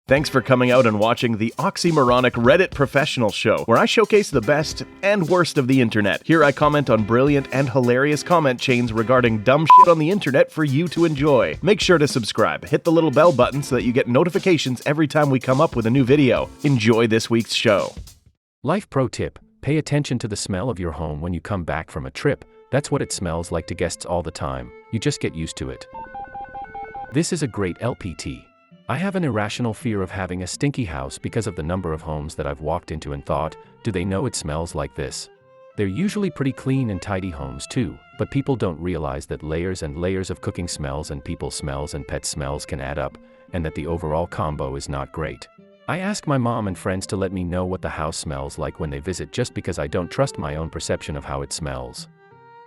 Thanks for coming out and watching the oxymoronic Reddit Professional Show, where I showcase the best and worst of the internet. Here I comment on brilliant and hilarious comment chains regarding dumb shit on the internet for you to enjoy. Make sure to subscribe, hit the little bell button so that you get notifications every time we come up with a new video. Enjoy this week's show. Life pro tip: pay attention to the smell of your home when you come back from a trip. That's what it smells like to guests all the time. You just get used to it. This is a great LPT. I have an irrational fear of having a stinky house because of the number of homes that I've walked into and thought, do they know it smells like this? They're usually pretty clean and tidy homes too, but people don't realize that layers and layers of cooking smells and people smells and pet smells can add up, and that the overall combo is not great. I ask my mom and friends to let me know what the house smells like when they visit just because I don't trust my own perception of how it smells.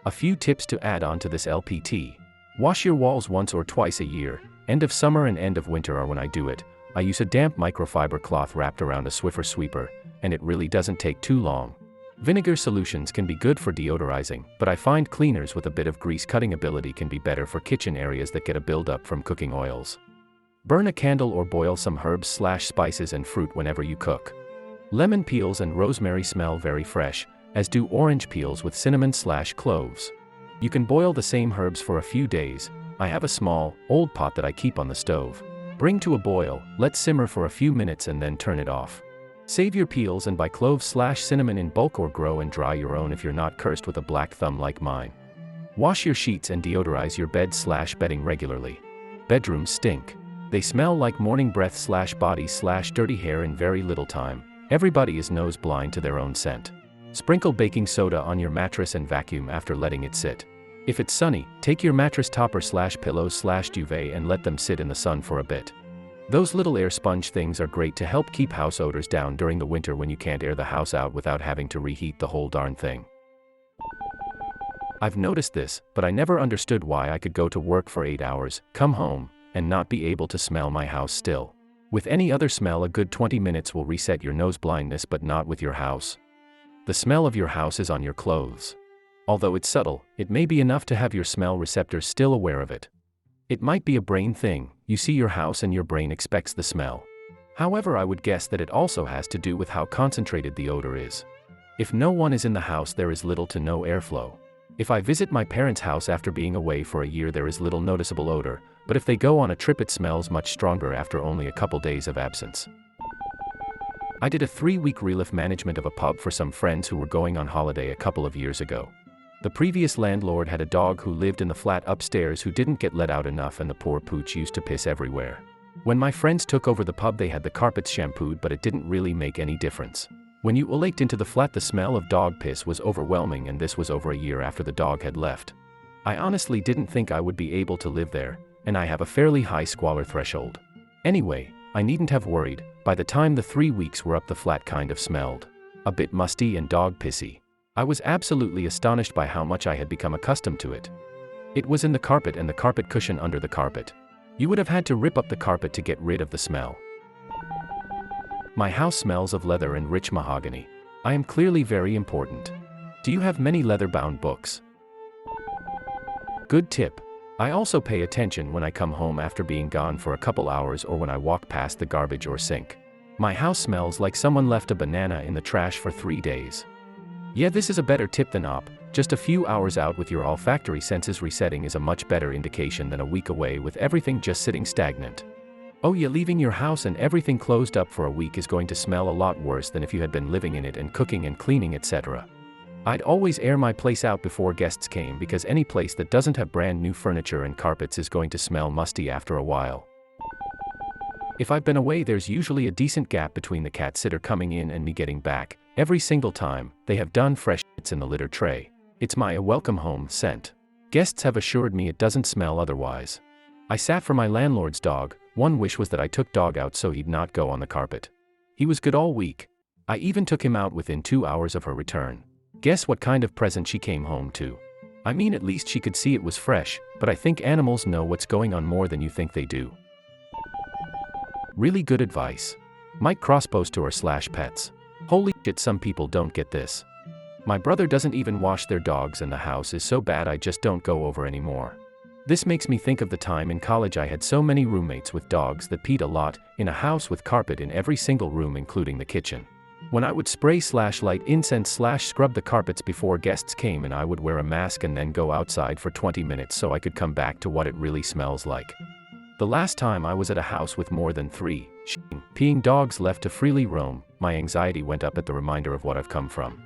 A few tips to add on to this LPT. Wash your walls once or twice a year. End of summer and end of winter are when I do it. I use a damp microfiber cloth wrapped around a Swiffer sweeper, and it really doesn't take too long. Vinegar solutions can be good for deodorizing, but I find cleaners with a bit of grease cutting ability can be better for kitchen areas that get a buildup from cooking oils. Burn a candle or boil some herbs/spices and fruit whenever you cook. Lemon peels and rosemary smell very fresh, as do orange peels with cinnamon/cloves. You can boil the same herbs for a few days. I have a small, old pot that I keep on the stove. Bring to a boil, let simmer for a few minutes and then turn it off. Save your peels and buy cloves/cinnamon in bulk or grow and dry your own if you're not cursed with a black thumb like mine. Wash your sheets and deodorize your bed/bedding regularly. Bedrooms stink. They smell like morning breath/body/dirty hair in very little time. Everybody is nose blind to their own scent. Sprinkle baking soda on your mattress and vacuum after letting it sit. If it's sunny, take your mattress topper/pillows/duvet and let them sit in the sun for a bit. Those little air sponge things are great to help keep house odors down during the winter when you can't air the house out without having to reheat the whole darn thing. I've noticed this, but I never understood why I could go to work for 8 hours, come home, and not be able to smell my house still. With any other smell, a good 20 minutes will reset your nose blindness, but not with your house. The smell of your house is on your clothes. Although it's subtle, it may be enough to have your smell receptors still aware of it. It might be a brain thing. You see your house and your brain expects the smell. However, I would guess that it also has to do with how concentrated the odor is. If no one is in the house, there is little to no airflow. If I visit my parents' house after being away for a year, there is little noticeable odor, but if they go on a trip, it smells much stronger after only a couple days of absence. I did a 3-week relief management of a pub for some friends who were going on holiday a couple of years ago. The previous landlord had a dog who lived in the flat upstairs who didn't get let out enough, and the poor pooch used to piss everywhere. When my friends took over the pub, they had the carpets shampooed, but it didn't really make any difference. When you ulaked into the flat, the smell of dog piss was overwhelming, and this was over a year after the dog had left. I honestly didn't think I would be able to live there, and I have a fairly high squalor threshold. Anyway, I needn't have worried. By the time the 3 weeks were up, the flat kind of smelled a bit musty and dog pissy. I was absolutely astonished by how much I had become accustomed to it. It was in the carpet and the carpet cushion under the carpet. You would have had to rip up the carpet to get rid of the smell. My house smells of leather and rich mahogany. I am clearly very important. Do you have many leather-bound books? Good tip. I also pay attention when I come home after being gone for a couple hours or when I walk past the garbage or sink. My house smells like someone left a banana in the trash for 3 days. Yeah, this is a better tip than just a few hours out with your olfactory senses resetting is a much better indication than a week away with everything just sitting stagnant. Oh yeah, leaving your house and everything closed up for a week is going to smell a lot worse than if you had been living in it and cooking and cleaning, etc. I'd always air my place out before guests came, because any place that doesn't have brand new furniture and carpets is going to smell musty after a while. If I've been away, there's usually a decent gap between the cat sitter coming in and me getting back. Every single time, they have done fresh shits in the litter tray. It's my welcome home scent. Guests have assured me it doesn't smell otherwise. I sat for my landlord's dog. One wish was that I took dog out so he'd not go on the carpet. He was good all week. I even took him out within 2 hours of her return. Guess what kind of present she came home to? I mean, at least she could see it was fresh, but I think animals know what's going on more than you think they do. Really good advice. Mike crosspost to her/pets. Holy shit, some people don't get this. My brother doesn't even wash their dogs and the house is so bad I just don't go over anymore. This makes me think of the time in college I had so many roommates with dogs that peed a lot, in a house with carpet in every single room including the kitchen. When I would spray/light incense/scrub the carpets before guests came, and I would wear a mask and then go outside for 20 minutes so I could come back to what it really smells like. The last time I was at a house with more than 3 peeing dogs left to freely roam, my anxiety went up at the reminder of what I've come from.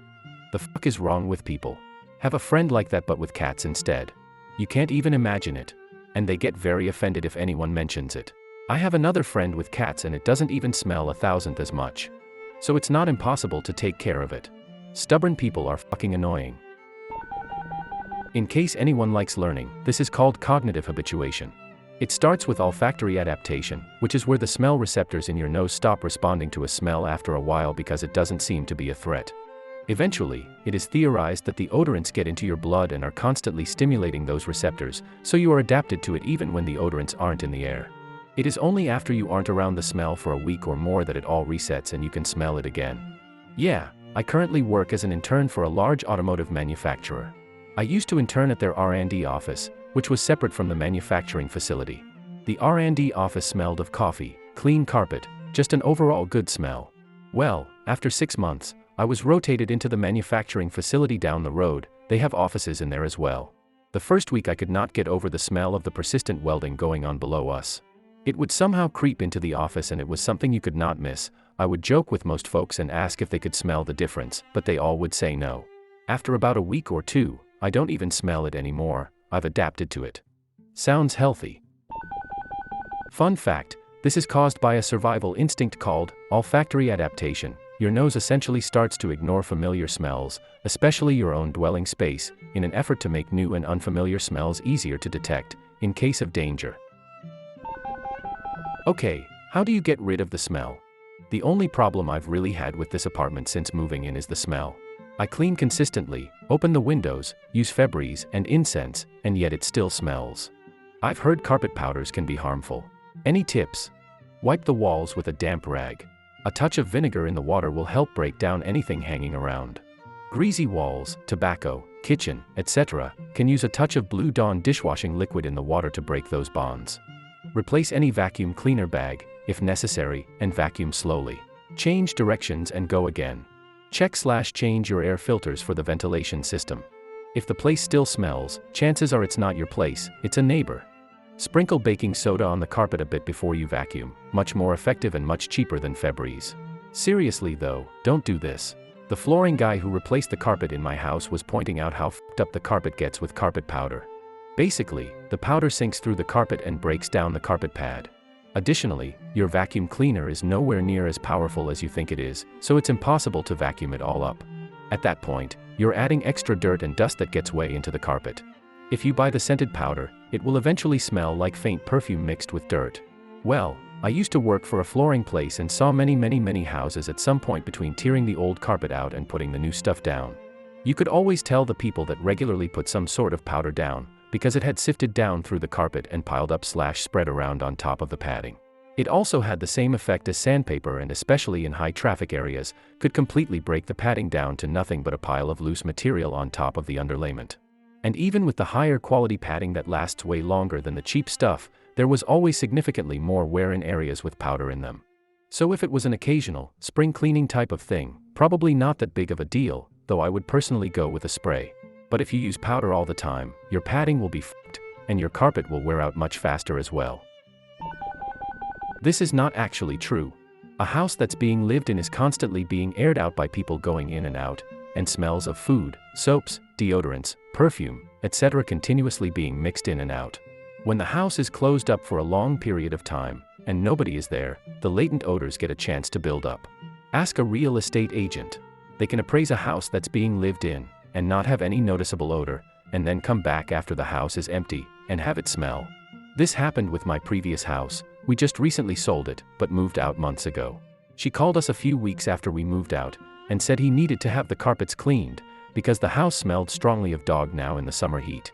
The fuck is wrong with people? Have a friend like that but with cats instead. You can't even imagine it. And they get very offended if anyone mentions it. I have another friend with cats and it doesn't even smell 1,000th as much. So it's not impossible to take care of it. Stubborn people are fucking annoying. In case anyone likes learning, this is called cognitive habituation. It starts with olfactory adaptation, which is where the smell receptors in your nose stop responding to a smell after a while because it doesn't seem to be a threat. Eventually, it is theorized that the odorants get into your blood and are constantly stimulating those receptors, so you are adapted to it even when the odorants aren't in the air. It is only after you aren't around the smell for a week or more that it all resets and you can smell it again. Yeah, I currently work as an intern for a large automotive manufacturer. I used to intern at their R&D office, which was separate from the manufacturing facility. The R&D office smelled of coffee, clean carpet, just an overall good smell. Well, after 6 months, I was rotated into the manufacturing facility down the road. They have offices in there as well. The first week I could not get over the smell of the persistent welding going on below us. It would somehow creep into the office and it was something you could not miss. I would joke with most folks and ask if they could smell the difference, but they all would say no. After about a week or 2, I don't even smell it anymore. I've adapted to it. Sounds healthy. Fun fact, this is caused by a survival instinct called olfactory adaptation. Your nose essentially starts to ignore familiar smells, especially your own dwelling space, in an effort to make new and unfamiliar smells easier to detect, in case of danger. Okay, how do you get rid of the smell? The only problem I've really had with this apartment since moving in is the smell. I clean consistently, open the windows, use Febreze and incense, and yet it still smells. I've heard carpet powders can be harmful. Any tips? Wipe the walls with a damp rag. A touch of vinegar in the water will help break down anything hanging around. Greasy walls, tobacco, kitchen, etc. can use a touch of Blue Dawn dishwashing liquid in the water to break those bonds. Replace any vacuum cleaner bag, if necessary, and vacuum slowly. Change directions and go again. Check/change your air filters for the ventilation system. If the place still smells, chances are it's not your place, it's a neighbor. Sprinkle baking soda on the carpet a bit before you vacuum, much more effective and much cheaper than Febreze. Seriously though, don't do this. The flooring guy who replaced the carpet in my house was pointing out how f***ed up the carpet gets with carpet powder. Basically, the powder sinks through the carpet and breaks down the carpet pad. Additionally, your vacuum cleaner is nowhere near as powerful as you think it is, so it's impossible to vacuum it all up. At that point, you're adding extra dirt and dust that gets way into the carpet. If you buy the scented powder, it will eventually smell like faint perfume mixed with dirt. Well, I used to work for a flooring place and saw many houses at some point between tearing the old carpet out and putting the new stuff down. You could always tell the people that regularly put some sort of powder down, because it had sifted down through the carpet and piled up/spread around on top of the padding. It also had the same effect as sandpaper and especially in high traffic areas, could completely break the padding down to nothing but a pile of loose material on top of the underlayment. And even with the higher quality padding that lasts way longer than the cheap stuff, there was always significantly more wear in areas with powder in them. So if it was an occasional, spring cleaning type of thing, probably not that big of a deal, though I would personally go with a spray. But if you use powder all the time, your padding will be f***ed, and your carpet will wear out much faster as well. This is not actually true. A house that's being lived in is constantly being aired out by people going in and out, and smells of food, soaps, deodorants, perfume, etc. continuously being mixed in and out. When the house is closed up for a long period of time, and nobody is there, the latent odors get a chance to build up. Ask a real estate agent. They can appraise a house that's being lived in, and not have any noticeable odor, and then come back after the house is empty, and have it smell. This happened with my previous house. We just recently sold it, but moved out months ago. She called us a few weeks after we moved out, and said he needed to have the carpets cleaned, because the house smelled strongly of dog now in the summer heat.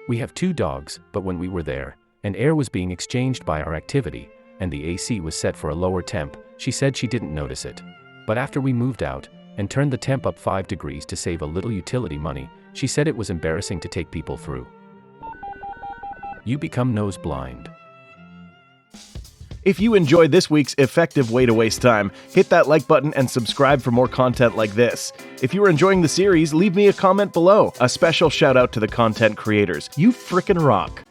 We have 2 dogs, but when we were there, and air was being exchanged by our activity, and the AC was set for a lower temp, she said she didn't notice it. But after we moved out, and turned the temp up 5 degrees to save a little utility money, she said it was embarrassing to take people through. You become nose blind. If you enjoyed this week's effective way to waste time, hit that like button and subscribe for more content like this. If you are enjoying the series, leave me a comment below. A special shout out to the content creators. You frickin' rock.